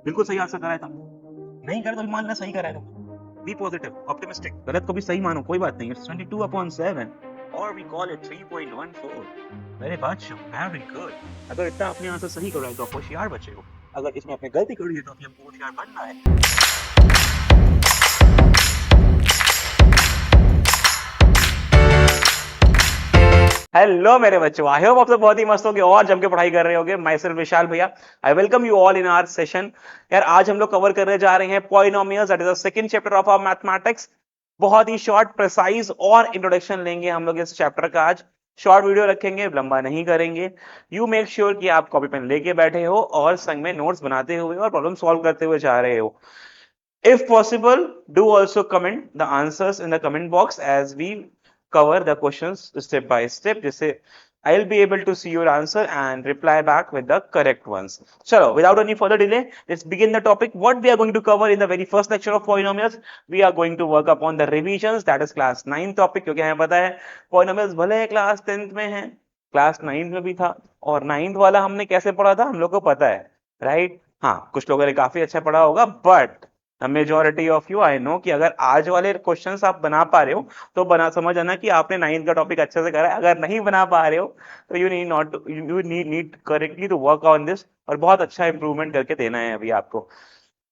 बिल्कुल सही आंसर कराया था, नहीं करे तो भी मान लेना सही कराया था। बी पॉजिटिव, ऑप्टिमिस्टिक, गलत को भी सही मानो, कोई बात नहीं। इट्स 22/7 और वी कॉल इट 3.14। मेरे बच्चों, वेरी गुड। अगर इतना अपने आंसर सही कराए तो आप होशियार बच्चे हो, अगर इसमें आपने गलती करी है तो अभी हमको होशियार बनना है। हेलो मेरे बच्चों, आई होप आप सब बहुत ही मस्त होगे और जम के पढ़ाई कर रहे होगे। माई self Vishal bhaiya, I welcome you all in our session. यार आज हम लोग कवर करने जा रहे हैं polynomials, that is the second chapter of our mathematics. बहुत ही शॉर्ट, प्रिसाइज और इंट्रोडक्शन लेंगे हम लोग इस चैप्टर का आज। शॉर्ट वीडियो रखेंगे, लंबा नहीं करेंगे। यू मेक श्योर कि आप कॉपी पेन लेके बैठे हो और संग में नोट्स बनाते हुए और प्रॉब्लम सॉल्व करते हुए जा रहे हो। If possible, do also comment the answers in the comment box as we cover the questions step by step. जिससे I'll be able to see your answer and reply back with the correct ones. Chalo, without any further delay, let's begin the topic. What we are going to cover in the very first lecture of polynomials, we are going to work upon the revisions. That is class 9 topic. क्योंकि हमें पता है polynomials भले class 10th में है, class 9th में भी था, और 9th वाला हमने कैसे पढ़ा था हम लोग को पता है, राइट? हाँ, कुछ लोगों ने काफी अच्छा पढ़ा होगा, but majority of you I know कि अगर आज वाले क्वेश्चंस आप बना पा रहे हो तो बना समझ आना कि आपने 9th का टॉपिक अच्छे से करा है। अगर नहीं बना पा रहे हो तो you need correctly to work on this और बहुत अच्छा इंप्रूवमेंट करके देना है अभी आपको।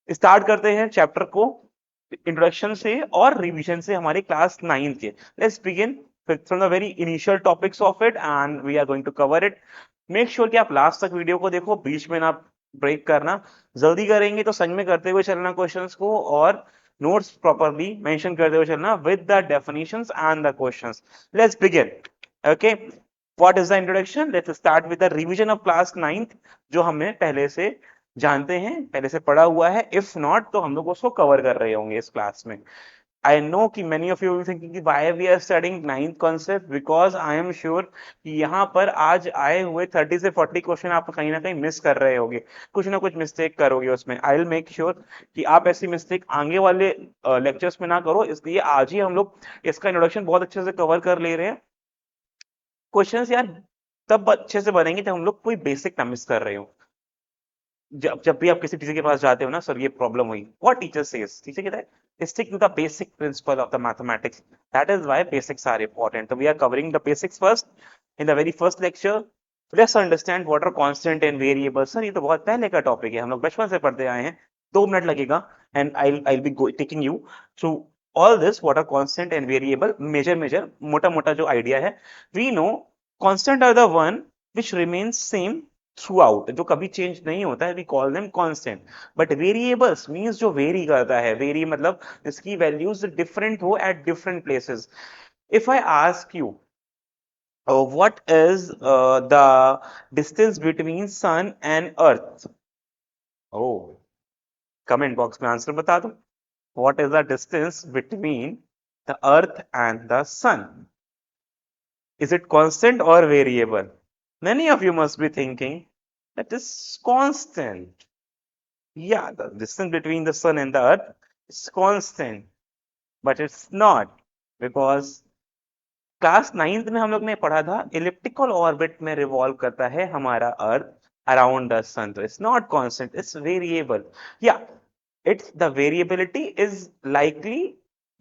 स्टार्ट करते हैं चैप्टर को इंट्रोडक्शन से और रिवीजन से हमारे क्लास 9th के। Let's begin from the very initial topics of it and we are going to cover it. Make sure कि आप लास्ट तक वीडियो को देखो, बीच में ना ब्रेक करना। जल्दी करेंगे तो संग में करते हुए चलना क्वेश्चंस को, और नोट्स प्रॉपरली मेंशन करते हुए चलना with the definitions and the questions. Let's begin. Okay, what is the introduction? Let's start with the revision of class 9th, जो हमने पहले से जानते हैं, पहले से पढ़ा हुआ है। इफ नॉट तो हम लोग उसको कवर कर रहे होंगे इस क्लास में। I know कि many of you will thinking कि why we are studying 9th concept, because I am sure कि यहाँ पर आज आए हुए 30 से 40 क्वेश्चन आप कहीं ना कहीं मिस कर रहे होगे, कुछ ना कुछ मिस्टेक करोगे उसमें। आई विल मेक श्योर कि आप ऐसी मिस्टेक आगे वाले लेक्चर्स में ना करो, इसलिए आज ही हम लोग इसका इंट्रोडक्शन बहुत अच्छे से कवर कर ले रहे हैं। क्वेश्चंस यार तब अच्छे से बनेंगे जब हम लोग कोई बेसिक ना मिस कर रहे हो। जब जब भी आप किसी टीचर के पास जाते हो ना, सर ये प्रॉब्लम हुई, व्हाट टीचर सेज, टीचर कहता है stick to the basic principle of the mathematics, that is why basics are important. तो we are covering the basics first in the very first lecture. Let's understand what are constant and variable. Sir ये तो बहुत पहले का topic है, हम लोग बचपन से पढ़ते आए हैं। 2 मिनट लगेगा and I be taking you through all this, what are constant and variable, major मोटा मोटा जो आइडिया है। We know constant are the one which remains same throughout, जो कभी चेंज नहीं होता है, we call them constant. But variables means जो वेरी करता है, वेरी मतलब इसकी वैल्यूज डिफरेंट हो at different places. If I ask you what is the distance between sun and earth? Oh, comment box में आंसर बता दो। What is the distance between the earth and the sun? Is it constant or variable? Many of you must be thinking that is constant. Yeah, the distance between the sun and the earth is constant, but it's not, because class 9th में हम लोग ने पढ़ा था elliptical orbit में revolve करता है हमारा अर्थ अराउंड द सन। तो it's not constant, it's variable. या it's the variability is likely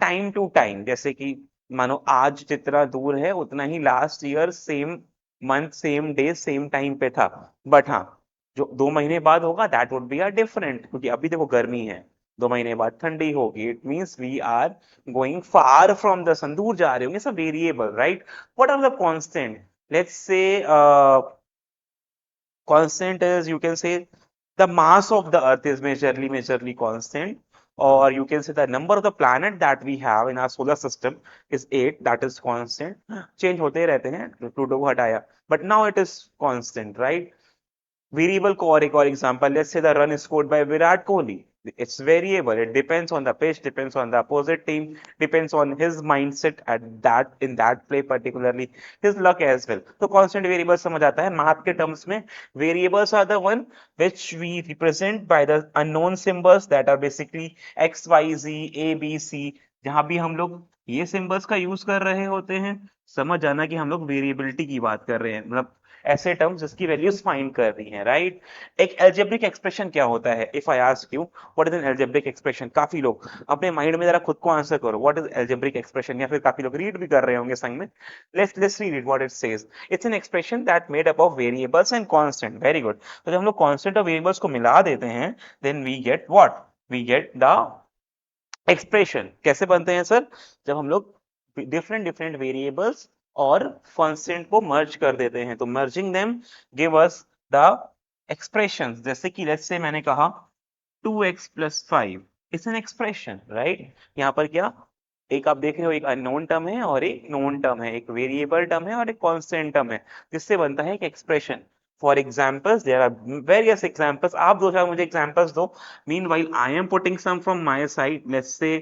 time to time, जैसे कि मानो आज जितना दूर है उतना ही last year same month same day same time पे था। बट हाँ, जो 2 महीने बाद होगा that would be a different, क्योंकि अभी देखो गर्मी है, 2 महीने बाद ठंडी होगी, it means we are going far from the sun, दूर जा रहे होंगे। it's a variable, right? What are the constant? Let's say constant is, you can say the mass of the earth is majorly constant, or you can say the number of the planet that we have in our solar system is 8, that is constant। change होते ही रहते हैं, Pluto को हटाया, but now it is constant, right? Variable को और एक और example, let's say the run scored by Virat Kohli, it's variable, it depends on the pitch, depends on the opposite team, depends on his mindset at that in that play, particularly his luck as well। तो constant variable समझ आता है math के terms में। variables are the one which we represent by the unknown symbols that are basically x y z a b c। जहां भी हम लोग ये symbols का यूज कर रहे होते हैं, समझ आना कि हम लोग वेरिएबिलिटी की बात कर रहे हैं, मतलब ऐसे टर्म्स जिसकी वैल्यूज फाइंड कर रही हैं, राइट। एक एल्जेब्रिक एक्सप्रेशन क्या होता है? If I ask you what is an algebraic expression, काफी लोग अपने माइंड में जरा खुद को आंसर करो, व्हाट इज एल्जेब्रिक एक्सप्रेशन, या फिर काफी लोग रीड भी कर रहे होंगे संग में। Let's read it what it says. It's an expression that made up of variables and constant. Very good. तो जब हम लोग कांस्टेंट और वेरिएबल्स को मिला देते हैं, then we get what, we get the expression. कैसे बनते हैं सर? जब हम लोग डिफरेंट डिफरेंट वेरिएबल्स और कांस्टेंट को मर्ज कर देते हैं, तो merging them give us the expressions. जैसे कि लेट्स से मैंने कहा 2x plus 5 it's an expression, right. यहाँ पर क्या, एक आप देख रहे हो, एक अननोन टर्म है और एक नोन टर्म है, एक वेरिएबल टर्म है और एक कांस्टेंट टर्म है, जिससे बनता है एक expression. For examples, there are various examples. आप दो चार मुझे एग्जाम्पल्स दो। Meanwhile, I am putting some from my side. Let's say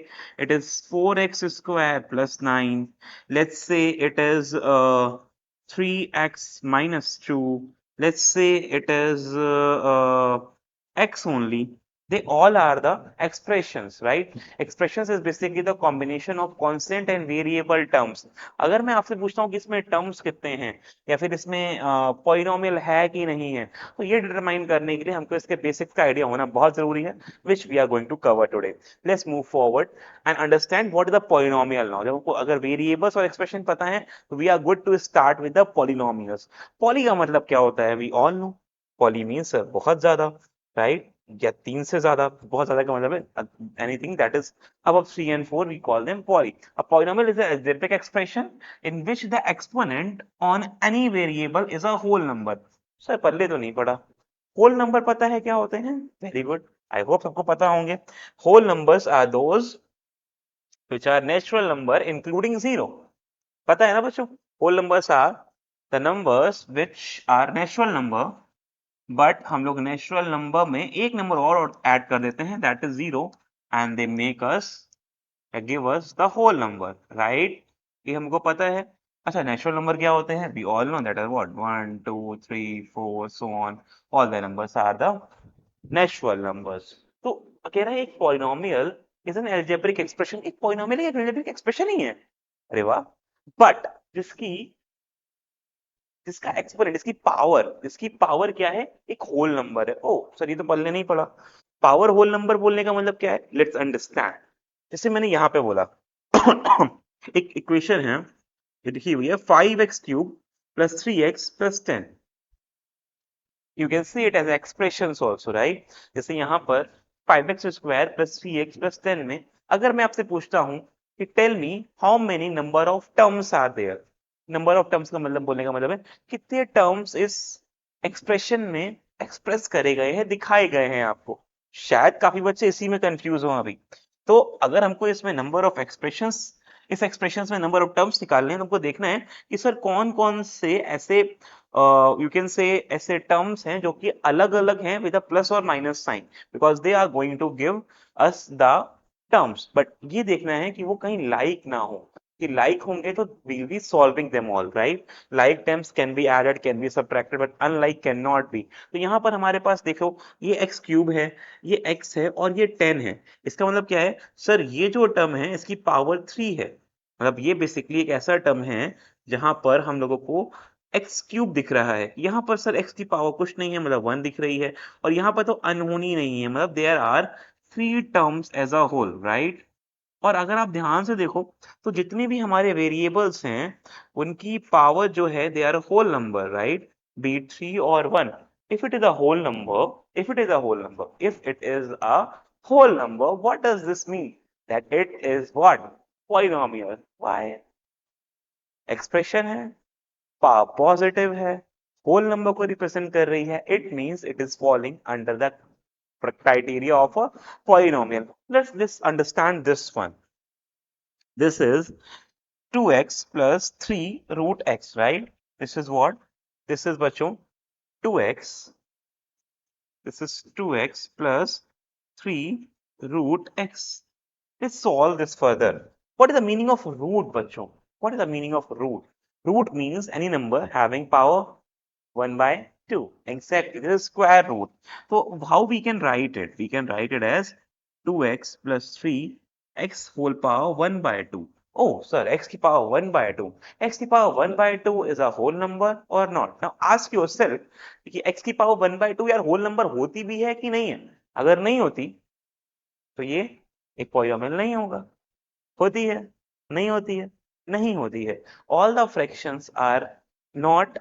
it is 4x square plus 9. Let's say it is 3x minus 2. Let's say it is x only. They all are the expressions, right? Expressions is basically the combination of constant and variable terms. अगर मैं आपसे पूछता हूँ कि इसमें terms कितने हैं या फिर इसमें polynomial है कि नहीं है, तो ये डिटरमाइन करने के लिए हमको इसके बेसिक्स का आइडिया होना बहुत जरूरी है, which we are going to cover today. Let's move forward and understand what is the polynomial now. जब हमको अगर variables और expression पता है, तो we are good to start with the polynomials. Poly का मतलब क्या होता है? We all know. Poly means बहुत ज्यादा, right? या तीन से ज्यादा। बहुत ज्यादा का मतलब है anything that is above 3 and 4, we call them poly. A polynomial is an algebraic expression in which the exponent on any variable is a whole number. Sir पहले तो नहीं पढ़ा, होल नंबर पता है क्या होते हैं? वेरी गुड, आई होप सबको पता होंगे। Whole numbers are those which are natural number including zero. पता है ना बच्चों? Whole numbers are the numbers which are natural number, but हम लोग नेचुरल नंबर में एक नंबर और ऐड कर देते हैं, that is zero, and they make us give us the whole number, right. ये हमको पता है। अच्छा, नेचुरल नंबर क्या होते हैं? We all know that is what 1 2 3 4 so on, all the numbers are the natural numbers. तो कह रहा है एक polynomial is an algebraic expression. एक पॉलिनोमियल एक अलजेब्रिक एक्सप्रेशन ही है। अरे वाह। बट जिसकी जिसका एक्सपोनेंट, इसकी पावर क्या है? एक होल नंबर है। ओ सर, ये तो पहले नहीं पढ़ा। पावर होल नंबर बोलने का मतलब क्या है? Let's understand. जैसे मैंने यहाँ पे बोला एक इक्वेशन है, ये लिखी हुई है 5x cube plus 3x plus 10। You can see it as expressions also, right. जैसे यहाँ पर 5x square plus 3x plus 10 में अगर मैं आपसे पूछता हूँ कि tell me how many number of terms are there. Number of terms का मतलब, बोलने का मतलब है कितने टर्म्स इस एक्सप्रेशन में एक्सप्रेस करे गए हैं, दिखाए गए हैं आपको। शायद काफी बच्चे इसी में कंफ्यूज हो अभी। तो अगर हमको इसमें नंबर ऑफ एक्सप्रेशंस, इस एक्सप्रेशंस में नंबर ऑफ टर्म्स निकालने हैं, तो हमको देखना है कि सर कौन कौन से ऐसे यू कैन से ऐसे टर्म्स हैं जो कि अलग अलग हैं विद अ प्लस और minus sign, because they are going to give us the terms. But ये देखना है कि वो कहीं लाइक ना हो, कि लाइक होंगे तो we'll be solving them all, right? Like terms can be added, can be subtracted, but unlike cannot be. तो यहाँ पर हमारे पास देखो, ये x क्यूब है, ये x है और ये 10 है। इसका मतलब क्या है सर? ये जो टर्म है इसकी पावर 3 है। मतलब ये बेसिकली एक ऐसा टर्म है जहां पर हम लोगों को एक्स क्यूब दिख रहा है। यहाँ पर सर एक्स की पावर कुछ नहीं है, मतलब 1 दिख रही है, और यहाँ पर तो अनहोनी नहीं है, मतलब there are 3 terms as a whole, right. और अगर आप ध्यान से देखो तो जितने भी हमारे वेरिएबल्स हैं उनकी पावर जो है they are whole number, right. Be 3 और 1। If it is a whole number, if it is a whole number, if it is a whole number, what does this mean? That it is what? Polynomial. Why? Expression है, positive है, whole number को represent कर रही है, it means it is falling under the criteria of a polynomial. Let's understand this one. This is 2x plus 3 root x, right? This is what? This is bachon 2x. This is 2x plus 3 root x. Let's solve this further. What is the meaning of root, bachon? What is the meaning of root? Root means any number having power 1 by 2. Exactly. This is square root. So how we can write it? We can write it as 2x plus 3 x whole power 1 by 2. Oh, sir, x की power 1 by 2. X की power 1 by 2 is a whole number or not? Now ask yourself कि x की power 1 by 2 यार whole number होती भी है कि नहीं है? अगर नहीं होती तो ये एक पॉलिनोमियल नहीं होगा। होती है? नहीं होती है? नहीं होती है। All the fractions are not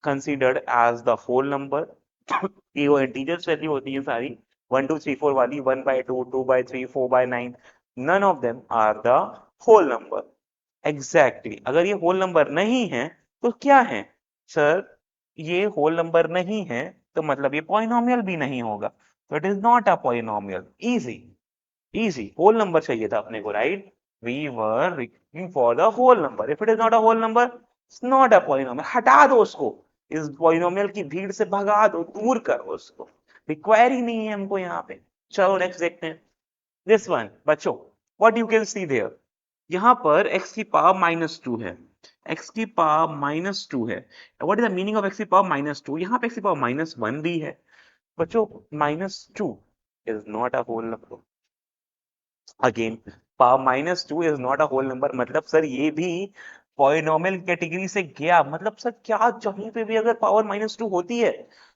considered as the whole number. ये वो इंटीजर्स वैल्यू होती है सारी 1 2 3 4 वाली 1 by 2 2 by 3 4 by 9 none of them are the whole number. Exactly अगर ये होल नंबर नहीं है तो क्या है सर? ये होल नंबर नहीं है तो मतलब ये पॉलिनोमियल भी नहीं होगा, तो it is not a polynomial. Easy easy, whole number चाहिए था अपने को, right? We were looking for the whole number. If it is not a whole number it's not a polynomial. हटा दो उसको, इस पॉलिनोमियल की भीड़ से भगा दो, दूर करो उसको, रिक्वायर ही नहीं है हमको यहाँ पे। चलो नेक्स्ट देखते हैं। दिस वन बच्चों, what you can see there, यहाँ पर x की पावर -2 है, x की पावर -2 है। What is the meaning of x की पावर -2? यहाँ पे x की पावर -1 भी है बच्चों। -2 is not a whole number. Again power -2 is not a whole number, मतलब सर ये भी पॉलिनोमियल कैटेगरी से गया। मतलब सर क्या कहीं पे भी अगर पावर -2 होती है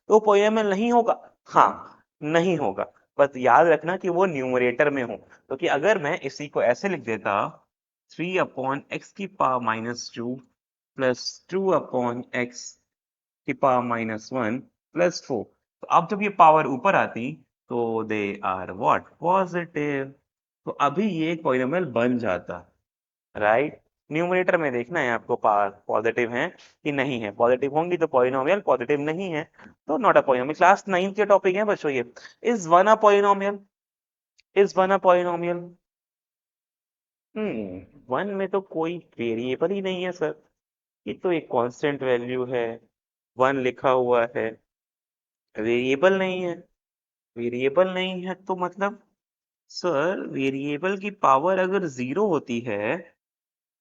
तो पॉलिनोमियल नहीं होगा? हाँ, नहीं होगा। बस याद रखना कि वो न्यूमरेटर में हो, क्योंकि अगर मैं इसी को ऐसे लिख देता 3 अपॉन एक्स की पावर -2 प्लस 2 अपॉन एक्स की पावर -1 प्लस 4, तो अब जब ये पावर ऊपर आती तो दे आर व्हाट? पॉजिटिव। तो अभी ये एक पॉलिनोमियल बन जाता, राइट? न्यूमरेटर में देखना है आपको पावर पॉजिटिव है कि नहीं है। पॉजिटिव होंगी तो पॉलिनोमियल, पॉजिटिव नहीं है तो नॉट अ पॉलिनोमियल। क्लास 9 के टॉपिक है बच्चों ये। Is one a polynomial? Is one a polynomial? One में तो कोई वेरिएबल ही नहीं है सर, ये तो एक कांस्टेंट वैल्यू है, वन लिखा हुआ है, वेरिएबल नहीं है। वेरिएबल नहीं है तो मतलब सर वेरिएबल की पावर अगर 0 होती है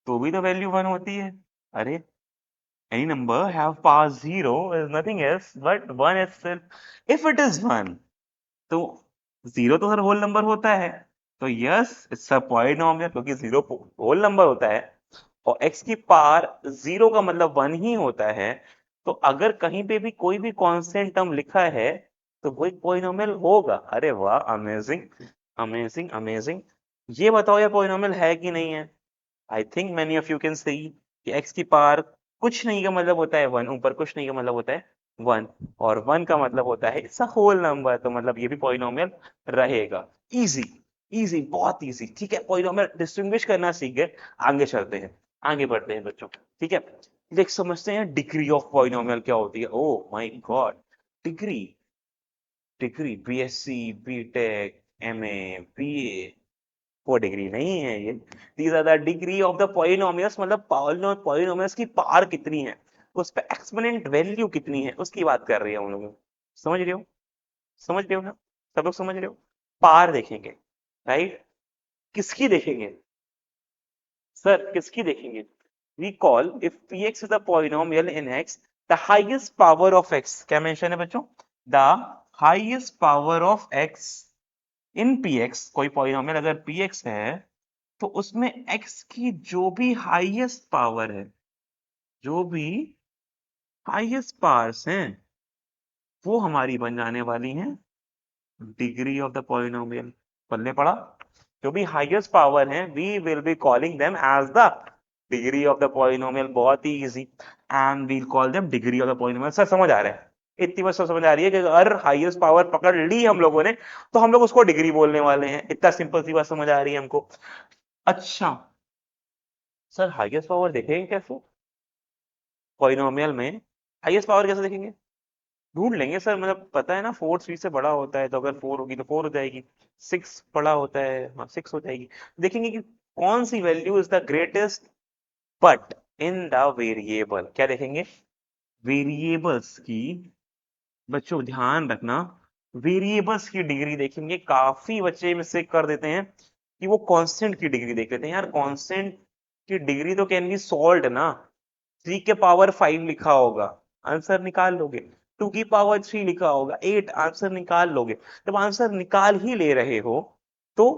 तो भी तो वैल्यू 1 होती है। अरे, any number have power 0 is nothing else but 1 itself। If it is 1 तो 0 तो हर होल नंबर होता है, तो यस इट्स अ पॉलिनोमियल, क्योंकि 0 होल नंबर होता है और x की पावर 0 का मतलब 1 ही होता है। तो अगर कहीं पे भी कोई भी कांस्टेंट टर्म लिखा है तो वो एक पॉलिनोमियल होगा। अरे वाह, अमेजिंग अमेजिंग अमेजिंग। ये बताओ ये पॉलिनोमियल है कि नहीं है? I think many of you can सी कि x की पावर कुछ नहीं का मतलब होता है 1, ऊपर कुछ नहीं का मतलब होता है 1, और 1 का मतलब होता है इट्स अ होल नंबर, तो मतलब ये भी पॉलिनोमियल रहेगा। इजी इजी, बहुत इजी। ठीक है, पॉलिनोमियल डिस्टिंग्विश करना सीख गए, आगे चलते हैं, आगे बढ़ते हैं बच्चों। ठीक है, देख समझते हैं डिग्री ऑफ पॉलिनोमियल क्या होती है। Oh my God, degree, degree BSc BTech MA BA, वो डिग्री नहीं है ये। These are the degree of the polynomials, मतलब पॉलिनोमियल्स की पावर कितनी है, उस पे एक्सपोनेंट वैल्यू कितनी है, उसकी बात कर रही है हम लोग। समझ रहे हो? समझ रहे हो ना? सब लोग समझ रहे हो? पावर देखेंगे, राइट? किसकी देखेंगे सर, किसकी देखेंगे? We call if p x is the polynomial in x, the highest power of x, क्या मेंशन है बच्चों? The highest power of x in p x. कोई पॉलिनोमियल अगर पी एक्स है तो उसमें x की जो भी हाईएस्ट पावर है, जो भी हाईएस्ट पावर्स हैं, वो हमारी बन जाने वाली हैं डिग्री ऑफ द पॉलिनोमियल। पल्ले पड़ा? जो भी हाईएस्ट पावर हैं we will be calling them as the degree of the polynomial. बहुत ही easy, and we'll call them degree of the polynomial. Sir समझ आ रहा है? इतनी बात समझ आ रही है कि अगर हाईएस्ट पावर पकड़ ली हम लोगों ने तो हम लोग उसको डिग्री बोलने वाले हैं। इतना सिंपल सी बात समझ आ रही है हमको। अच्छा सर, हाईएस्ट पावर देखेंगे कैसे पॉलिनोमियल में? हाईएस्ट पावर कैसे देखेंगे? ढूंढ लेंगे सर, मतलब पता है ना 4 3 से बड़ा होता है, तो अगर 4 होगी तो 4 हो जाएगी, 6 बड़ा होता है, हाँ 6 हो जाएगी। देखेंगे कि कौन सी value is the greatest but in the variable. क्या देखेंगे? वेरिएबल्स की, बच्चों ध्यान रखना, वेरिएबल्स की डिग्री देखेंगे। काफी बच्चे मिस्टेक कर देते हैं कि वो कांस्टेंट की डिग्री देख लेते हैं। यार कांस्टेंट की डिग्री तो कैन बी सॉल्व्ड ना, 3 के पावर 5 लिखा होगा, आंसर निकाल लोगे। 2 की पावर 3 लिखा होगा 8, आंसर निकाल लोगे। जब आंसर निकाल ही ले रहे हो तो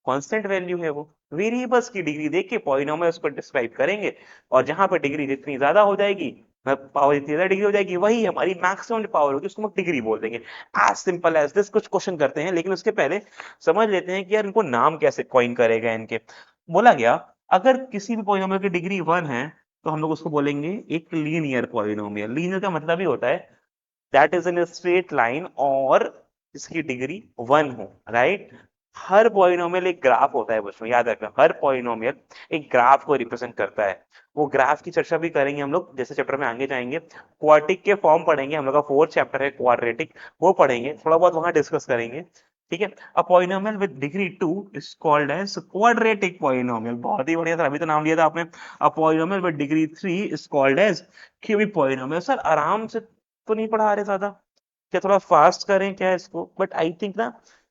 कांस्टेंट वैल्यू है वो, वेरिएबल्स की डिग्री देख के पॉलिनोमियल्स को डिस्क्राइब करेंगे, और जहां पर डिग्री जितनी ज्यादा हो जाएगी, पावर जितनी ज्यादा डिग्री हो जाएगी, वही हमारी मैक्सिमम पावर होगी, उसको हम डिग्री बोल देंगे। As simple as this. कुछ क्वेश्चन करते हैं, लेकिन उसके पहले समझ लेते हैं कि यार इनको नाम कैसे कॉइन करेगा इनके। बोला गया अगर किसी भी पॉलिनोमियल की डिग्री 1 है तो हम लोग उसको बोलेंगे एक लीनियर पॉलिनोमियल। लीनियर का मतलब ही होता है that is in straight line और इसकी डिग्री 1 हो, राइट। हर पॉलिनोमियल एक ग्राफ होता है बच्चों, याद रखना, हर पॉलिनोमियल एक ग्राफ को रिप्रेजेंट करता है। वो ग्राफ की चर्चा भी करेंगे हम लोग जैसे चैप्टर में आगे जाएंगे। क्वाड्रेटिक के फॉर्म पढ़ेंगे, हम लोग का 4th चैप्टर है क्वाड्रेटिक, वो पढ़ेंगे, थोड़ा बहुत वहां डिस्कस करेंगे, ठीक है। A polynomial with degree 2 is called as quadratic polynomial. बहुत ही बढ़िया सर, अभी तो नाम लिया था आपने। A polynomial with degree 3 is called as cubic polynomial. Sir आराम से तो नहीं पढ़ा रहे ज्यादा, क्या थोड़ा फास्ट करें क्या इसको? बट आई थिंक ना,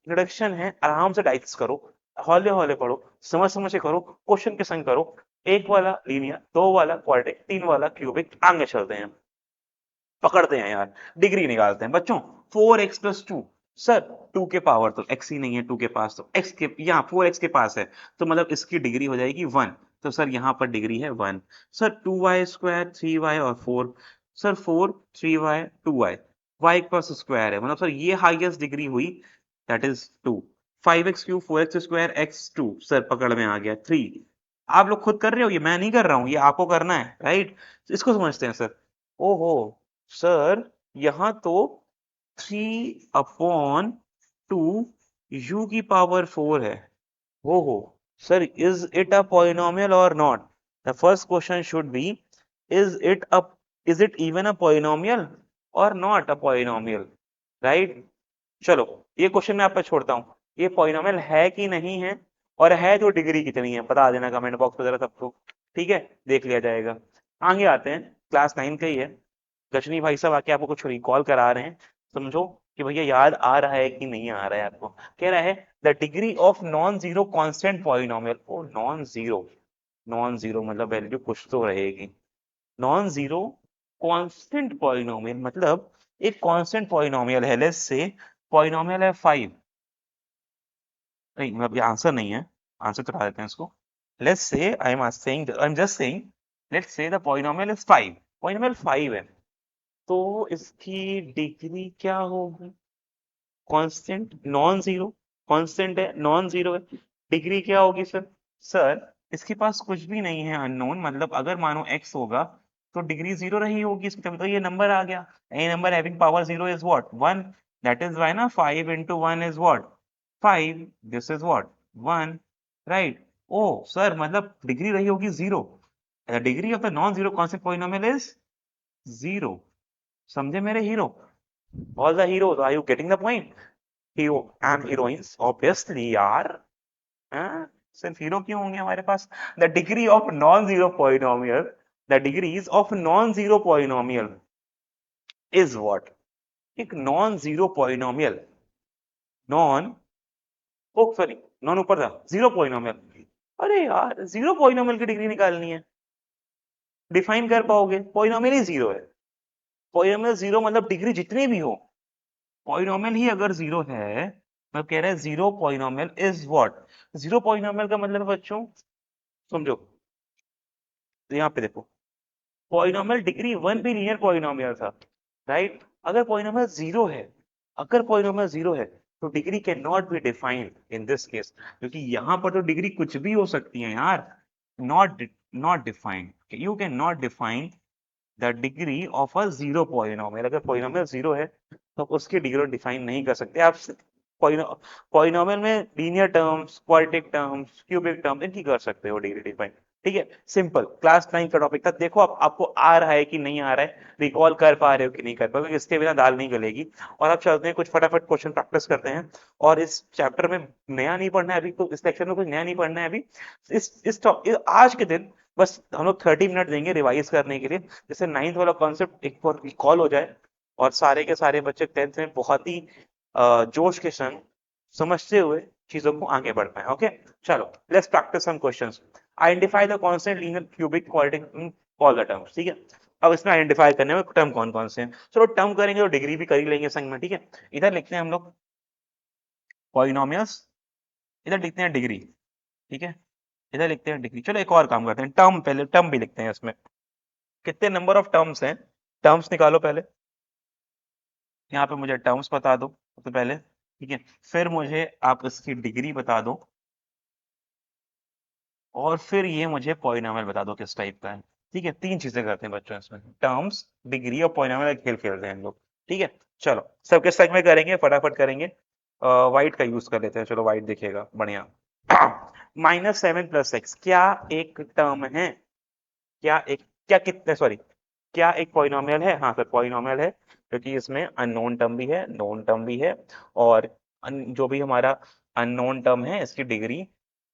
इंट्रोडक्शन है, आराम से डाइजेस्ट करो, हौले हौले पढ़ो, समझ समझ के करो, क्वेश्चन के संग करो। एक वाला लीनियर, दो वाला क्वाड्रेटिक, तीन वाला क्यूबिक, आगे चलते हैं, पकड़ते हैं यार, डिग्री निकालते हैं बच्चों। 4x+2, सर 2 के पावर तो x ही नहीं है, 2 के पास तो x के, यहाँ 4x के पास है, तो मतलब इसकी डिग्री हो जाएगी 1। तो सर यहाँ पर डिग्री है 1। सर 2y², 3y और 4, सर 4, 3y, 2y, y का स्क्वायर है, मतलब सर ये हाईएस्ट डिग्री हुई, that is 2। 5x³ 4x², x2, sir पकड़ में आ गया 3। आप लोग खुद कर रहे हो, ये मैं नहीं कर रहा हूँ, ये आपको करना है, राइट। इसको समझते हैं सर। ओहो सर, यहाँ तो 3/2 u की पावर 4 है। ओहो sir, is it a polynomial or not? The first question should be, is it a, is it even a polynomial or not a polynomial, right. चलो ये क्वेश्चन मैं आप पे छोड़ता हूँ, ये पॉलिनोमियल है कि नहीं है, और है तो डिग्री कितनी है, बता देना कमेंट बॉक्स में जरा सबको, ठीक है, देख लिया जाएगा। आगे आते हैं, क्लास 9 का ही है। गजनी भाई साहब आके आपको कुछ रिकॉल करा रहे हैं, समझो कि भैया याद आ रहा है कि नहीं आ रहा है आपको। कह रहा है the degree of non zero constant polynomial. Oh non zero, non zero मतलब वैल्यू कुछ तो रहेगी। नॉन जीरो कांस्टेंट पॉलिनोमियल मतलब एक कांस्टेंट पॉलिनोमियल है, लेट्स से पॉलिनोमियल है 5, नहीं मतलब ये आंसर नहीं है, आंसर चढ़ा देते हैं इसको। Let's say I am just saying, let's say the polynomial is 5, polynomial 5 है, तो इसकी डिग्री क्या होगी? कांस्टेंट, नॉन जीरो, कांस्टेंट है, नॉन जीरो है, डिग्री क्या होगी सर? सर इसके पास कुछ भी नहीं है अननोन, मतलब अगर मानो x होगा तो डिग्री जीरो रही होगी इसकी, तभी तो ये नंबर आ गया। A number having power zero is what? 1। That is why ना 5 into 1 is what? 5। This is what? 1, right. ओ सर, मतलब डिग्री रही होगी zero. The degree of the non zero constant polynomial is zero. समझे मेरे hero? All the heroes, are you getting the point? Hero and heroines, obviously यार, हाँ? सिर्फ hero क्यों होंगे हमारे पास? The degree of non-zero polynomial, the degrees of non-zero polynomial is what? एक non-zero polynomial, non, ओ sorry, non ऊपर था, zero polynomial. अरे यार, जीरो पॉलिनोमियल की डिग्री निकालनी है, डिफाइन कर पाओगे? पॉलिनोमियल ही जीरो है, पॉलिनोमियल जीरो मतलब डिग्री जितनी भी हो, पॉलिनोमियल ही अगर जीरो है, मतलब कह रहा है zero polynomial is what? Zero polynomial का मतलब है बच्चों, समझो, तो यहाँ पे देखो, पॉलिनोमियल डिग्री 1 भी लीनियर पॉलिनोमियल था, राइट। अगर पॉलिनोमियल जीरो है, अगर पॉलिनोमियल जीरो है, तो degree can not be defined in this case, क्योंकि यहाँ पर तो डिग्री कुछ भी हो सकती है यार। Not, not defined, you can not define the degree of a zero polynomial. अगर पॉलिनोमियल जीरो है तो आप उसकी डिग्री डिफाइन नहीं कर सकते आप। पॉलिनोमियल में linear terms, quadratic terms, cubic term, इनकी कर सकते हो डिग्री डिफाइन, ठीक है। सिंपल, क्लास 9 का टॉपिक था। देखो आप, आपको आ रहा है कि नहीं आ रहा है, रिकॉल कर पा रहे हो कि नहीं कर पा रहे हो, इसके बिना दाल नहीं गलेगी। और आप चलते हैं, कुछ फटाफट क्वेश्चन प्रैक्टिस करते हैं। और इस चैप्टर में नया नहीं पढ़ना है अभी, तो इस लेक्चर में कुछ नया नहीं पढ़ना है अभी। आज के दिन बस हम लोग 30 मिनट देंगे रिवाइज करने के लिए, जैसे 9th वाला कॉन्सेप्ट एक बार रिकॉल हो जाए, और सारे के सारे बच्चे 10th में बहुत ही जोश के संग समझते हुए चीजों को आगे बढ़ पाए। ओके, चलो let's practice some questions. Identify the constant linear cubic quadratic in all the terms, ठीक है। अब इसमें आइडेंटिफाई करने में टर्म कौन कौन से हैं, चलो टर्म करेंगे और डिग्री भी कर ही लेंगे संग में, ठीक है। इधर लिखते हैं हम लोग पॉलिनोमियल्स, इधर लिखते हैं डिग्री, ठीक है। इधर लिखते हैं डिग्री। चलो एक और काम करते हैं, टर्म, पहले टर्म भी लिखते हैं इसमें। कितने नंबर ऑफ टर्म्स हैं, टर्म्स निकालो पहले। यहाँ पे मुझे टर्म्स बता दो सबसे पहले, ठीक है। फिर मुझे आप इसकी डिग्री बता दो, और फिर ये मुझे पॉलिनॉमियल बता दो किस टाइप का है। ठीक है, तीन चीजें करते हैं बच्चों इसमें, टर्म्स, डिग्री और पॉलिनॉमियल खेल खेलते हैं हम लोग। ठीक है, चलो सबके साथ में करेंगे, फटाफट करेंगे। वाइट का यूज कर लेते हैं, चलो वाइट दिखेगा बढ़िया। -7 + x क्या एक टर्म है? क्या एक, क्या कितने, सॉरी, क्या एक पॉलिनॉमियल है? हाँ सर पॉलिनॉमियल है, क्योंकि इसमें अननोन टर्म भी है, नोन टर्म भी है, और जो भी हमारा अननोन टर्म है इसकी डिग्री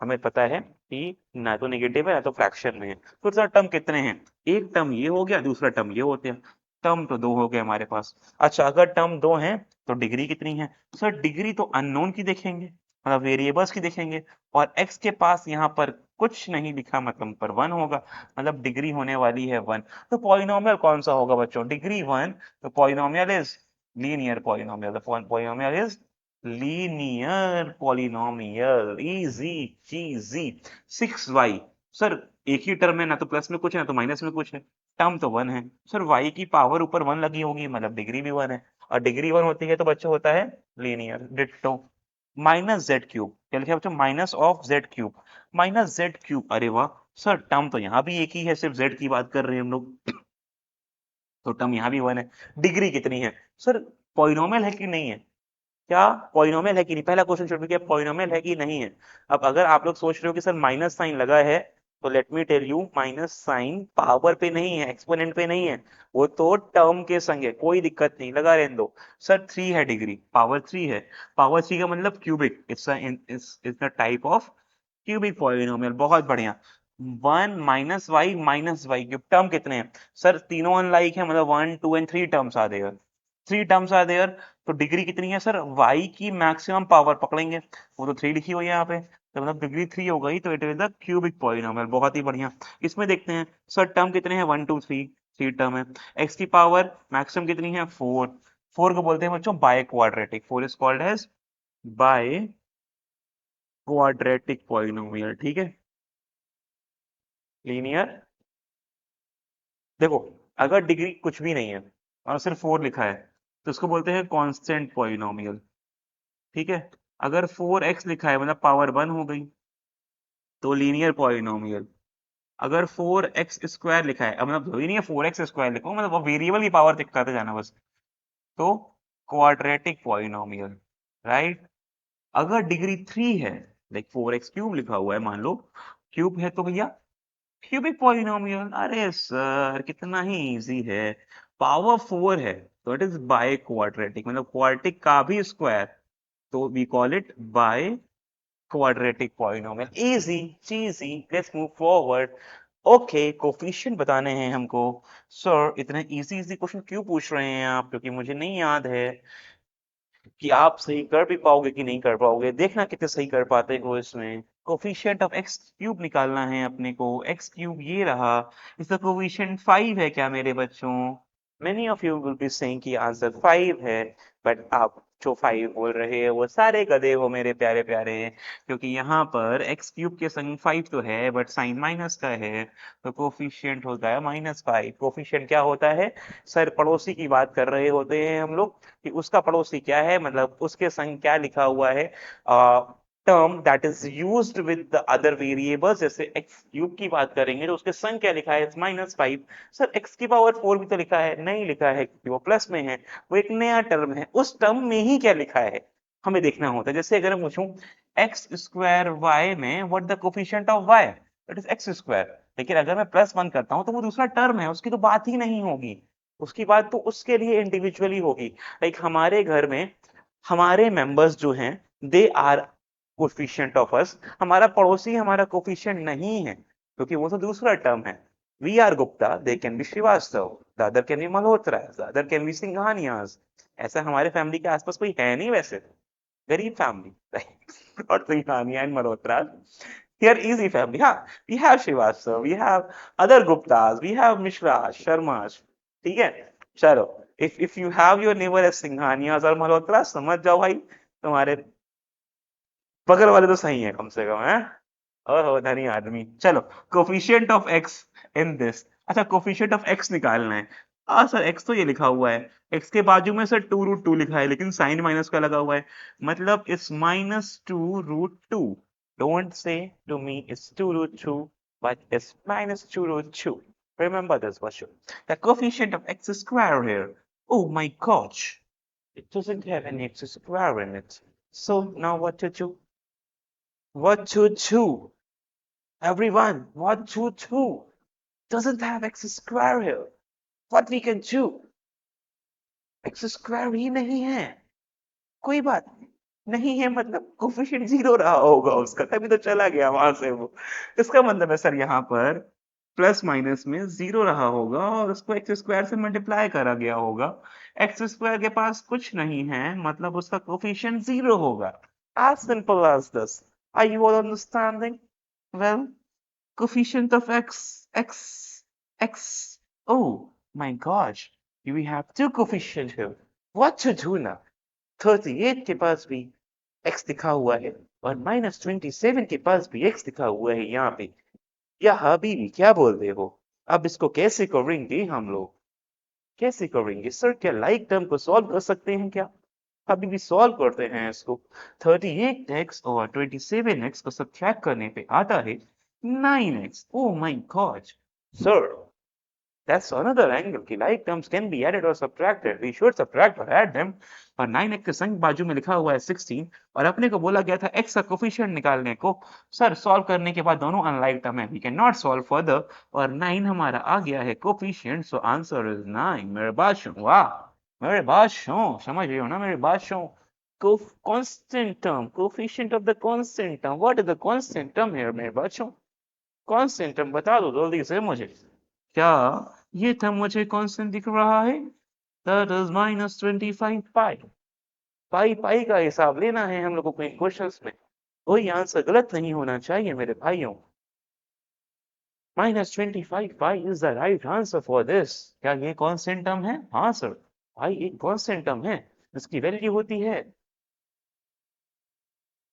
हमें पता है कि ना तो नेगेटिव है ना तो फ्रैक्शन में है। तो सर टर्म कितने हैं? एक टर्म ये हो गया, दूसरा टर्म ये होते हैं, टर्म तो दो हो गए हमारे पास। अच्छा, अगर टर्म दो हैं तो डिग्री कितनी है? सर डिग्री तो अननोन की देखेंगे, मतलब वेरिएबल्स की देखेंगे, और x के पास यहाँ पर कुछ नहीं लिखा, मतलब पर 1 होगा, मतलब डिग्री होने वाली है 1। तो पॉलिनोमियल कौन सा होगा बच्चों? डिग्री 1, तो polynomial is linear polynomial, the polynomial is linear polynomial, easy cheesy. 6y, sir एक ही टर्म है, ना तो प्लस में कुछ है ना तो माइनस में कुछ है, टर्म तो 1 है। सर y की पावर ऊपर 1 लगी होगी, मतलब डिग्री भी 1 है, और डिग्री 1 होती है तो बच्चों होता है लीनियर। डिट्टो। -z³ क्या लिखा है बच्चों? -z³, -z³, अरे वाह। सर टर्म तो यहाँ भी एक ही है, सिर्फ z की बात कर रहे हैं हम लोग, तो टर्म यहाँ भी 1 है। डिग्री कितनी है? सर पॉलिनोमियल है कि नहीं है? क्या पॉलिनोमियल है कि नहीं? पहला क्वेश्चन छोड़ के, पॉलिनोमियल है कि नहीं है? अब अगर आप लोग सोच रहे हो कि सर माइनस साइन लगा है, तो let me tell you, minus sign power पे नहीं है, एक्सपोनेंट पे नहीं है, वो तो टर्म के संग है, कोई दिक्कत नहीं, लगा रहने दो। सर 3 है डिग्री, पावर 3 है, पावर 3 का मतलब cubic, it's the type of cubic polynomial, बहुत बढ़िया। 1 - y - y³ टर्म कितने हैं? सर तीनों अनलाइक है, मतलब 1 2 and 3 terms are there, 3 terms are there. तो डिग्री कितनी है? सर y की मैक्सिमम पावर पकड़ेंगे, वो तो 3 लिखी हुई है यहाँ पे, तो मतलब डिग्री 3 हो गई, तो it is the cubic polynomial, बहुत ही बढ़िया। इसमें देखते हैं सर टर्म कितने हैं, 1 2 3, 3 टर्म है। x की पावर मैक्सिमम कितनी है? 4, 4 को बोलते हैं बच्चों biquadratic, 4 is called as biquadratic polynomial, ठीक है, लीनियर। देखो, अगर डिग्री कुछ भी नहीं है और सिर्फ 4 लिखा है, तो इसको बोलते हैं कांस्टेंट पॉलिनोमियल, ठीक है। अगर 4x लिखा है मतलब पावर 1 हो गई, तो लीनियर पॉलिनोमियल। अगर 4x² लिखा है, अब मतलब जरूरी नहीं है 4x² लिखो, मतलब वो वेरिएबल की पावर दिखाते जाना बस, तो क्वाड्रेटिक पॉलिनोमियल, राइट। अगर डिग्री 3 है, लाइक 4x³ लिखा हुआ है मान लो, क्यूब है तो भैया क्यूबिक पॉलिनोमियल। अरे सर कितना ही इजी है, पावर 4 है तो इट इज बाय क्वाड्रेटिक, मतलब क्वाड्रेटिक का भी स्क्वायर, तो we call it biquadratic polynomial, easy cheesy. Let's move forward. Okay, coefficient बताने हैं हमको। सर इतने इजी इजी क्वेश्चन क्यों पूछ रहे हैं आप, क्योंकि मुझे नहीं याद है कि आप सही कर भी पाओगे कि नहीं कर पाओगे, देखना कितने सही कर पाते हो इसमें। कोफिशिएंट ऑफ x³ निकालना है अपने को, x³ ये रहा, इसका कोफिशिएंट 5 है क्या मेरे बच्चों? Many of you will be saying कि आंसर 5 है, बट आप जो 5 बोल रहे हैं वो सारे गधे हो मेरे प्यारे प्यारे, क्योंकि यहाँ पर x³ के संग 5 तो है बट साइन माइनस का है, तो कोफिशिएंट होता है -5। कोफिशिएंट क्या होता है? सर पड़ोसी की बात कर रहे होते हैं हम लोग, कि उसका पड़ोसी क्या है, मतलब उसके संग क्या लिखा हुआ है, term that is used with the other variables, जैसे x³ की बात करेंगे तो उसके संग क्या लिखा है, -5। सर x की पावर 4 भी तो लिखा है, नहीं लिखा है क्योंकि वो प्लस में है, वो एक नया टर्म है, उस टर्म में ही क्या लिखा है हमें देखना होता है। जैसे अगर मैं पूछूं x² y में what the coefficient of y, that is x², लेकिन अगर मैं +1 करता हूं तो वो दूसरा टर्म है, उसकी तो बात ही नहीं होगी, उसकी बात तो उसके लिए इंडिविजुअली होगी। लाइक हमारे घर में हमारे मेंबर्स जो हैं, they are coefficient of us, हमारा पड़ोसी हमारा कोफिशिएंट नहीं है, क्योंकि वो तो दूसरा टर्म है। We are Gupta, they can be Srivastava, the other can be Malhotra, the other can be Singhanias. ऐसा हमारे फैमिली के आसपास कोई है नहीं वैसे, गरीब फैमिली और Singhania and Malhotra, here easy family, हाँ, we have Srivastava, we have other Guptas, we have Mishra, Sharmas, ठीक है। चलो, if you have your neighbor as Singhania और मल्होत्रा, समझ जाओ भाई, तुम्हारे बगल वाले तो सही है कम से कम, है। ओहो धनी आदमी। चलो, coefficient of x in this. अच्छा, कोफिशिएंट ऑफ एक्स निकालना है। सर एक्स तो ये लिखा हुआ है, एक्स के बाजू में सर 2√2 लिखा है, लेकिन साइन माइनस का लगा हुआ है, मतलब it's -2√2। Don't say to me it's 2√2, but it's -2√2. Remember this for sure. The coefficient of x square here. Oh my gosh, it doesn't have any x square in it. So now what to do? What to do? Everyone, what to do? Doesn't have x square here. What we can do? x square ही नहीं है, कोई बात नहीं है, मतलब coefficient zero रहा होगा उसका, तभी तो चला गया वहां से वो। इसका मतलब है सर यहाँ पर प्लस माइनस में जीरो रहा होगा और उसको एक्स स्क्वायर से मल्टीप्लाई करा गया होगा। एक्स स्क्वायर के पास कुछ नहीं है, मतलब उसका कोफिशिएंट जीरो होगा। as simple as this. Are you all understanding? Well, coefficient of x. Oh my gosh, we have two coefficients here. What to do now? 38 के पास भी x लिखा हुआ है और -27 के पास भी x लिखा हुआ है यहाँ पे। या हबीबी क्या बोलते हो? अब इसको कैसे करेंगे हम लोग? कैसे करेंगे सर? क्या लाइक टर्म को सॉल्व कर सकते हैं क्या? अभी भी सॉल्व करते हैं इसको। 38x और 27x को सब्ट्रैक्ट करने पे आता है 9x। Oh my gosh, sir, that's another angle कि like terms can be added or subtracted. We should subtract or add them. और 9x के संग बाजू में लिखा हुआ है 16 और अपने को बोला गया था x का कोफिशिएंट निकालने को। सर सॉल्व करने के बाद दोनों अनलाइक टर्म है, we cannot solve further और 9 हमारा आ गया है कोफिशिएंट, so answer is 9। मेरे बात सुन, वाह, मेरे बात सुन, समझ रहे हो ना मेरे बात सुन? Constant term, coefficient of the constant term. What is the constant term here मेरे बात सुन? Constant term बता दो जल्दी से मुझे। क्या ये था मुझे कांस्टेंट दिख रहा है? दैट इज -25 पाई। पाई का हिसाब लेना है हम लोगों को इन क्वेश्चंस में। कोई आंसर गलत नहीं होना चाहिए मेरे भाइयों। -25 pi is the right answer for this. क्या ये कांस्टेंट टर्म है? हाँ सर, भाई एक कांस्टेंट टर्म है, इसकी वैल्यू होती है।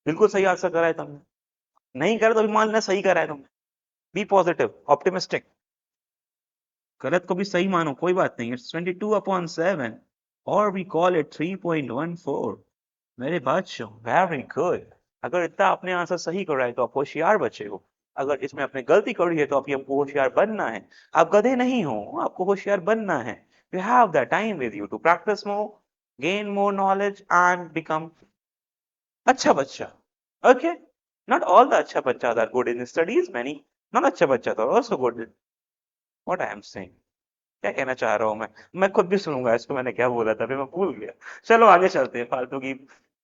बिल्कुल सही आंसर करा है तुमने। नहीं करा तो भी मान लेना सही करा है तुमने। Be positive, optimistic. गलत को भी सही मानो, कोई बात नहीं। इट्स 22/7 और वी कॉल इट 3.14। मेरे बादशाह, वेरी गुड। अगर इतना आपने आंसर सही करा है तो आप होशियार बच्चे हो। अगर इसमें आपने गलती करी है तो आप हमको होशियार बनना है। आप गधे नहीं हो, आपको होशियार बनना है। You have the time with you to practice more, gain more knowledge and become अच्छा बच्चा। ओके, नॉट ऑल द अच्छा बच्चा are good in studies, many not अच्छा बच्चा तो also good. What I am saying, क्या कहना चाह रहा हूँ मैं खुद भी सुनूंगा इसको, मैंने क्या बोला था फिर मैं भूल गया। चलो आगे चलते हैं, फालतू की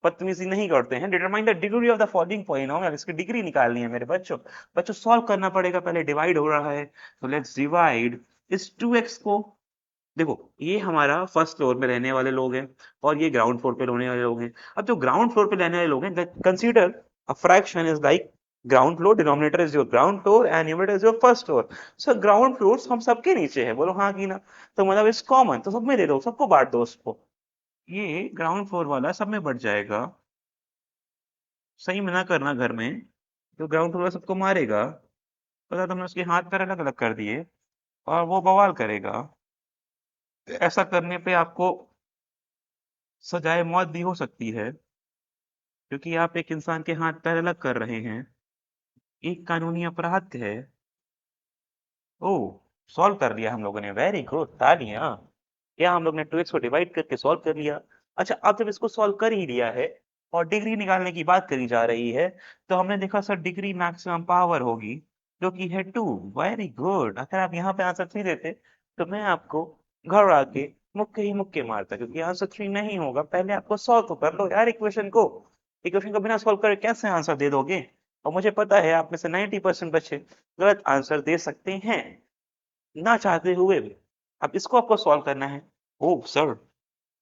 बदतमीजी नहीं करते हैं। Determine the degree of the following polynomial, इसकी डिग्री निकालनी है मेरे बच्चों। बच्चों सॉल्व करना पड़ेगा, पहले डिवाइड हो रहा है तो लेट्स डिवाइड इस 2x को। देखो ये हमारा फर्स्ट फ्लोर में रहने वाले लोग हैं और ये ग्राउंड फ्लोर पे रहने वाले लोग हैं। अब जो ग्राउंड फ्लोर पे रहने वाले लोग हैं, consider a fraction is like ground floor, denominator is your ground floor and numerator is your first floor. So ground floor हम सबके नीचे है, बोलो हाँ की ना? तो मतलब इट्स कॉमन, तो सब में दे दो, सबको बांट दो उसको। ये ग्राउंड फ्लोर वाला सब में बढ़ जाएगा। सही में ना करना घर में, तो ग्राउंड फ्लोर सबको मारेगा। पता, तुमने उसके हाथ पैर अलग अलग कर दिए और वो बवाल करेगा। ऐसा करने पे आपको सजाए मौत भी हो सकती है, क्योंकि आप एक इंसान के हाथ पैर अलग कर रहे हैं। एक कानूनी अपराध है। ओह, सॉल्व कर लिया हम लोगों ने, वेरी गुड, तालियां। क्या हम लोग ने 2x को डिवाइड करके सॉल्व कर लिया? अच्छा, अब जब इसको सॉल्व कर ही लिया है और डिग्री निकालने की बात करी जा रही है, तो हमने देखा सर डिग्री मैक्सिमम पावर होगी जो कि है 2। Very good. अगर आप यहाँ पे आंसर 3 देते तो मैं आपको घर आके मुक्के मारता, क्योंकि आंसर 3 नहीं होगा। पहले आपको सॉल्व तो कर लो यार इक्वेशन को। इक्वेशन को बिना सॉल्व करे कैसे आंसर दे दोगे? और मुझे पता है आप में से 90% बच्चे गलत आंसर दे सकते हैं ना चाहते हुए भी। अब इसको आपको सॉल्व करना है। ओह सर,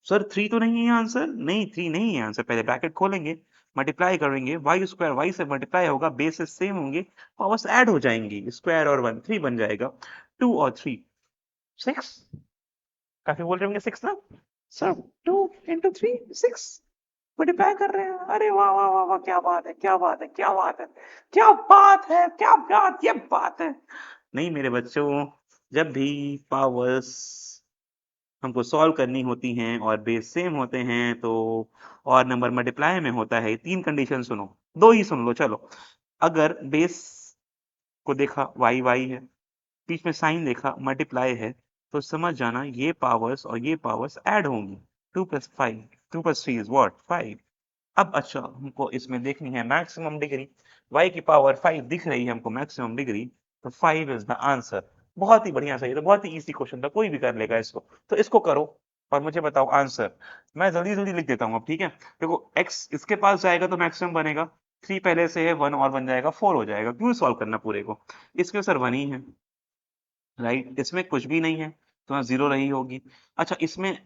सर 3 तो नहीं है आंसर? नहीं, 3 नहीं है आंसर। पहले ब्रैकेट खोलेंगे, मल्टीप्लाई करेंगे, वाई स्क्वायर वाई से मल्टीप्लाई होगा, बेसिस सेम होंगे, पावर्स ऐड हो जाएंगी, स्क्वायर और 1 3 बन जाएगा। 2 और 3 6। काफी बोल रहे होंगे 6 ना? Sir 2 into 3 6। मल्टीप्लाई कर रहे हैं, अरे वाह वाह वाह वाह, क्या बात है, क्या बात है, क्या बात है, क्या बात है, क्या बात, ये बात है। नहीं मेरे बच्चों, जब भी पावर्स हमको सॉल्व करनी होती हैं और बेस सेम होते हैं तो और नंबर मल्टीप्लाई में होता है, तीन कंडीशन सुनो, दो ही सुन लो चलो। अगर बेस को देखा वाई वाई है, बीच में साइन देखा मल्टीप्लाई है, तो समझ जाना ये पावर्स और ये पावर्स ऐड होंगी। 2 + 5, 2 + 3 इज व्हाट 5। अब अच्छा हमको इसमें देखनी है मैक्सिमम डिग्री, y की पावर 5 दिख रही है हमको मैक्सिमम डिग्री, तो 5 इज द आंसर। बहुत ही बढ़िया, सही, तो बहुत ही इजी क्वेश्चन था, कोई भी कर लेगा इसको। तो इसको करो और मुझे बताओ आंसर। मैं जल्दी जल्दी लिख देता हूँ अब, ठीक है। देखो x इसके पास जाएगा तो मैक्सिमम बनेगा, 3 पहले से है, 1 और बन जाएगा, 4 हो जाएगा, क्यों सॉल्व करना पूरे को। इसके सर 1 ही है, राइट, इसमें कुछ भी नहीं है तो यहाँ 0 रही होगी। अच्छा इसमें,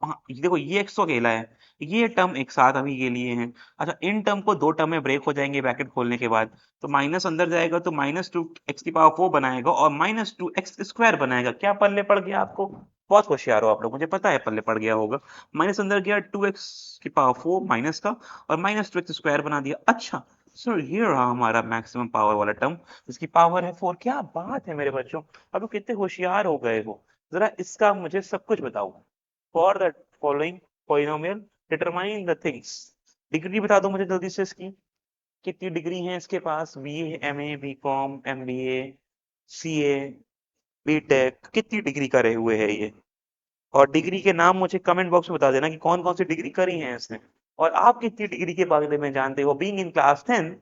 हाँ ये देखो ये x तो अकेला है, ये टर्म एक साथ अभी के लिए है। अच्छा इन टर्म को दो टर्म में ब्रेक हो जाएंगे ब्रैकेट खोलने के बाद, तो माइनस अंदर जाएगा तो -2 x⁴ बनाएगा और -2x² बनाएगा। क्या पल्ले पड़ गया आपको, बहुत होशियार हो आप लोग, मुझे पता है पल्ले पड़ गया होगा। माइनस अंदर गया 2x⁴ माइनस का, और -2x² बना दिया। अच्छा सर ये रहा हमारा मैक्सिमम पावर वाला टर्म, इसकी पावर है 4। क्या बात है मेरे बच्चों, अब लोग कितने होशियार हो गए हो। जरा इसका मुझे सब कुछ बताओ। For the following polynomial, determine the things। Degree बता दो मुझे जल्दी से इसकी, कितनी डिग्री है इसके पास, BA, MA, BCom, MBA, CA, BTech, कितनी डिग्री करे हुए है ये। और डिग्री के नाम मुझे कमेंट बॉक्स में बता देना कि कौन कौन सी डिग्री करी है इसने। और आप कितनी डिग्री के बारे में जानते हो। Being in class 10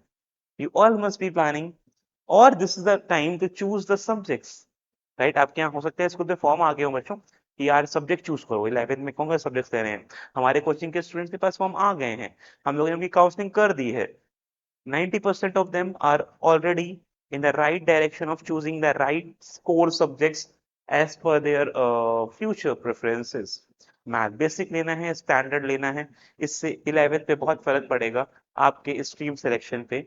you all must be planning, और this is the time to choose the subjects, right. आपके यहाँ हो सकता है स्कूल में फॉर्म आ गए हो बच्चों कि यार सब्जेक्ट चूज करो 11th में कौन सा सब्जेक्ट ले रहे हैं। हमारे कोचिंग के स्टूडेंट्स के पास फॉर्म आ गए हैं, हम लोगों ने उनकी काउंसलिंग कर दी है। 90% of them are already in the right direction of choosing the right core subjects as per their future preferences। Math basic लेना है, स्टैंडर्ड लेना है, इससे 11th पे बहुत फर्क पड़ेगा आपके स्ट्रीम सिलेक्शन पे।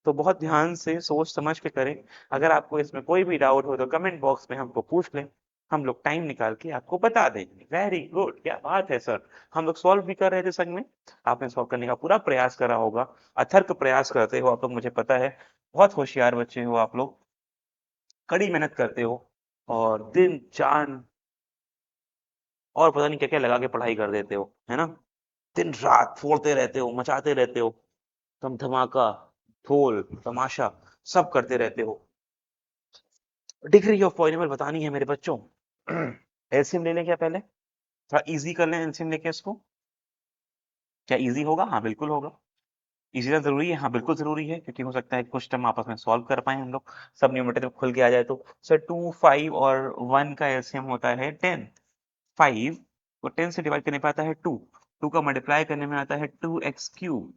तो बहुत ध्यान से सोच समझ के करें। अगर आपको इसमें कोई भी डाउट हो तो कमेंट बॉक्स में हमको पूछ लें, हम लोग टाइम निकाल के आपको बता देंगे। वेरी गुड, क्या बात है सर। हम लोग सॉल्व भी कर रहे थे संग में, आपने सॉल्व करने का पूरा प्रयास करा होगा, अथर्क प्रयास करते हो आप लोग, मुझे पता है। बहुत होशियार बच्चे हो आप लोग, कड़ी मेहनत करते हो और दिन जान और पता नहीं क्या क्या लगा के पढ़ाई कर देते हो, है ना। दिन रात फोड़ते रहते हो, मचाते रहते हो, तुम धमाका, ढोल, तमाशा सब करते रहते हो। डिग्री ऑफ पॉइनेबल बतानी है मेरे बच्चों। एलसीएम ले लें क्या पहले, थोड़ा इजी कर लें एलसीएम लेके इसको। क्या इजी होगा, हाँ बिल्कुल होगा। इजी तो जरूरी है, हाँ बिल्कुल जरूरी है, क्योंकि हो सकता है कुछ टर्म आपस में सॉल्व कर पाए हम लोग, सब न्यूमरेटर खुल के आ जाए तो। सर 2, 5 और 1 का एलसीएम होता है 10। 5 को 10 से डिवाइड करने पे आता है 2, 2 का मल्टीप्लाई करने में आता है 2x³,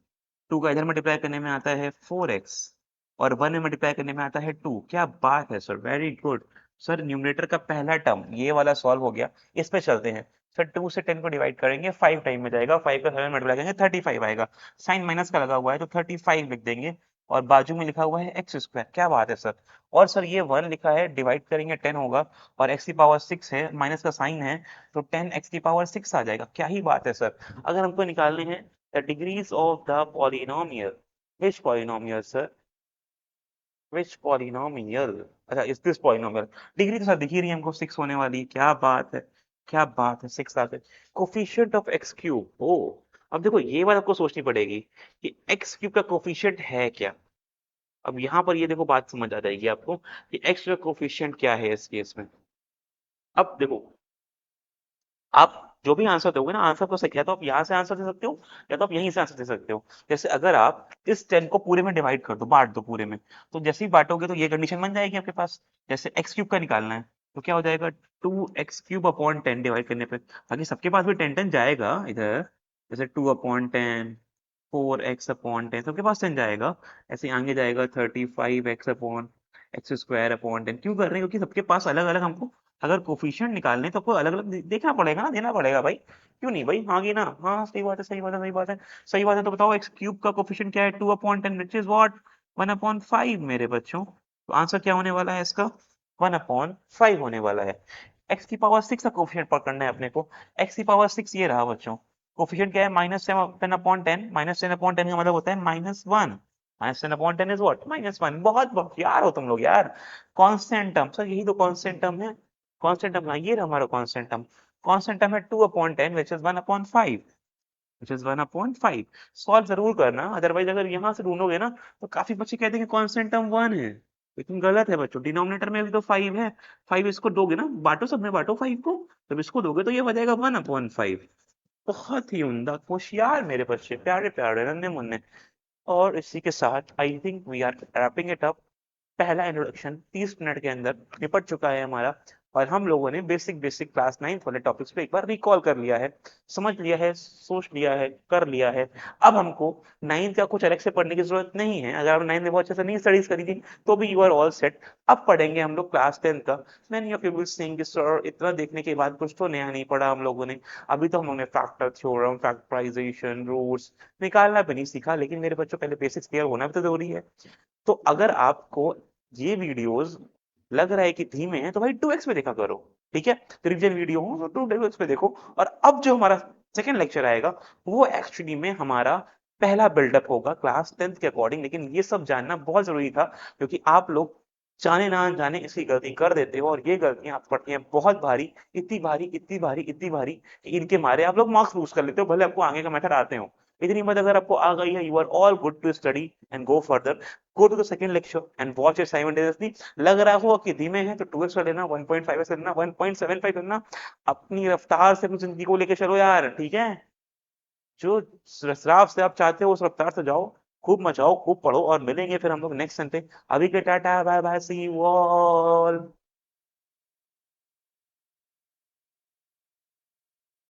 2 का इधर मल्टीप्लाई करने में आता है 4x, और 1 में मल्टीप्लाई करने में आता है 2। क्या बात है sir, very good. Sir numerator का पहला टर्म ये वाला सॉल्व हो गया। इस पे चलते हैं। सर 2 से 10 को डिवाइड करेंगे 5 टाइम में जाएगा, 5 का 7 मल्टीप्लाई करेंगे 35 आएगा। साइन माइनस का लगा हुआ है तो 35 लिख देंगे, और बाजू में लिखा हुआ है x²। क्या बात है सर। और सर ये 1 लिखा है, डिवाइड करेंगे 10 होगा, और x⁻6 है, माइनस का साइन है, तो 10x⁻6 आ जाएगा। क्या ही बात है सर। अगर हमको निकालने हैं the degrees of the polynomial, which polynomial sir, which polynomial, अच्छा इज दिस पॉलिनोमियल। डिग्री तो सर दिख ही रही है हमको, 6 होने वाली है। क्या बात है, क्या बात है, 6 आ गए। कोफिशिएंट ऑफ x³ ओ, अब देखो ये बात आपको सोचनी पड़ेगी कि x³ का कोफिशिएंट है क्या। अब यहाँ पर ये देखो बात समझ आ जाएगी आपको कि x का कोफिशिएंट क्या है इस केस में। अब देखो आप जो भी आंसर दोगे ना, आंसर को सही, या तो आप यहाँ से आंसर दे सकते हो या तो आप यहीं से आंसर दे सकते हो। जैसे अगर आप इस 10 को पूरे में डिवाइड कर दो, बांट दो पूरे में, तो जैसे ही बांटोगे तो ये कंडीशन बन जाएगी आपके पास। जैसे x³ का निकालना है तो क्या हो जाएगा, 2x³ अपॉन 10 डिवाइड करने पे, बाकी सबके पास भी 10 जाएगा इधर। जैसे 2/10, 4x/10 सबके पास 10 जाएगा। ऐसे आगे जाएगा 35x/x²/10। क्यों कर रहे हैं, क्योंकि सबके पास अलग अलग हमको अगर कोफिशिएंट निकालने तो आपको अलग अलग देखना पड़ेगा ना, देना पड़ेगा भाई। क्यों नहीं भाई, हाँ ना, हाँ सही बात है, सही बात है, सही बात है, सही बात है। तो बताओ x³ का कोफिशिएंट क्या है, 2/10, विच इज व्हाट 1/5 मेरे बच्चों। तो आंसर क्या होने वाला है इसका, 1/5 होने वाला है। x⁻6 का कोफिशिएंट पकड़ना है अपने को। x⁻6 ये रहा बच्चों, कोफिशिएंट क्या है, -10/10, -10/10 का मतलब होता है -1, -10/10 इज व्हाट, -1। बहुत बहुत यार हो तुम लोग यार। कांस्टेंट टर्म, सर यही तो कांस्टेंट टर्म है, कांस्टेंट टर्म ये रहा हमारा कांस्टेंट टर्म। कांस्टेंट टर्म है 2/10 which is 1/5, which is 1/5। Solve जरूर करना, अदरवाइज अगर यहाँ से ढूंढोगे ना तो काफी बच्चे कहते हैं कि कांस्टेंट टर्म 1 है, लेकिन गलत है बच्चों, डिनोमिनेटर में भी तो 5 है। 5 इसको दोगे ना, बांटो, सब में बांटो 5 को, जब इसको दोगे तो ये हो जाएगा 1/5। बहुत ही उम्दा, होशियार मेरे बच्चे, प्यारे प्यारे नन्हे मुन्ने। और इसी के साथ I think we are wrapping it up. पहला इंट्रोडक्शन 30 मिनट के अंदर निपट चुका है हमारा, और हम लोगों ने बेसिक बेसिक क्लास 9 वाले टॉपिक्स पे एक बार रिकॉल कर लिया है, समझ लिया है, सोच लिया है, कर लिया है। अब हमको 9 का कुछ अलग से पढ़ने की जरूरत नहीं है, अगर आपने 9 में बहुत अच्छे से नहीं स्टडीज करी थी तो भी यू आर ऑल सेट। अब पढ़ेंगे हम लोग क्लास 10 का। Many of you will saying sir इतना देखने के बाद कुछ तो नया नहीं पढ़ा हम लोगों ने। अभी तो हम लोगों ने फैक्टर थ्योरम, फैक्टराइजेशन, रूट्स निकालना भी नहीं सीखा, लेकिन मेरे बच्चों पहले बेसिक्स क्लियर होना भी तो जरूरी है। तो अगर आपको ये वीडियोस लग रहा है कि धीमे हैं तो भाई 2x पे देखा करो, ठीक है, तो रिवीजन वीडियो हो तो 2x पे देखो। और अब जो हमारा सेकंड लेक्चर आएगा वो एक्चुअली में हमारा पहला बिल्डअप होगा क्लास 10th के अकॉर्डिंग। लेकिन ये सब जानना बहुत जरूरी था, क्योंकि आप लोग जाने ना जाने इसकी गलती कर देते हो, और ये गलतियां आप पड़ती हैं बहुत भारी, इतनी भारी, इतनी भारी, इतनी भारी कि इनके मारे आप लोग मार्क्स लूज कर लेते हो, भले आपको आगे का मेथड आते हो। इतनी मत अगर आपको आ गई है, you are all good to study and go further. Go to the second lecture and watch it simultaneously. लग रहा हो कि धीमे है तो 2x कर लेना, 1.5x कर लेना, 1.75 करना। अपनी रफ्तार से अपनी जिंदगी को लेके चलो यार, ठीक है। जो रफ्तार से आप चाहते हो उस रफ्तार से जाओ, खूब मचाओ, खूब पढ़ो, और मिलेंगे फिर हम लोग नेक्स्ट संडे। अभी के tata bye bye, see you all.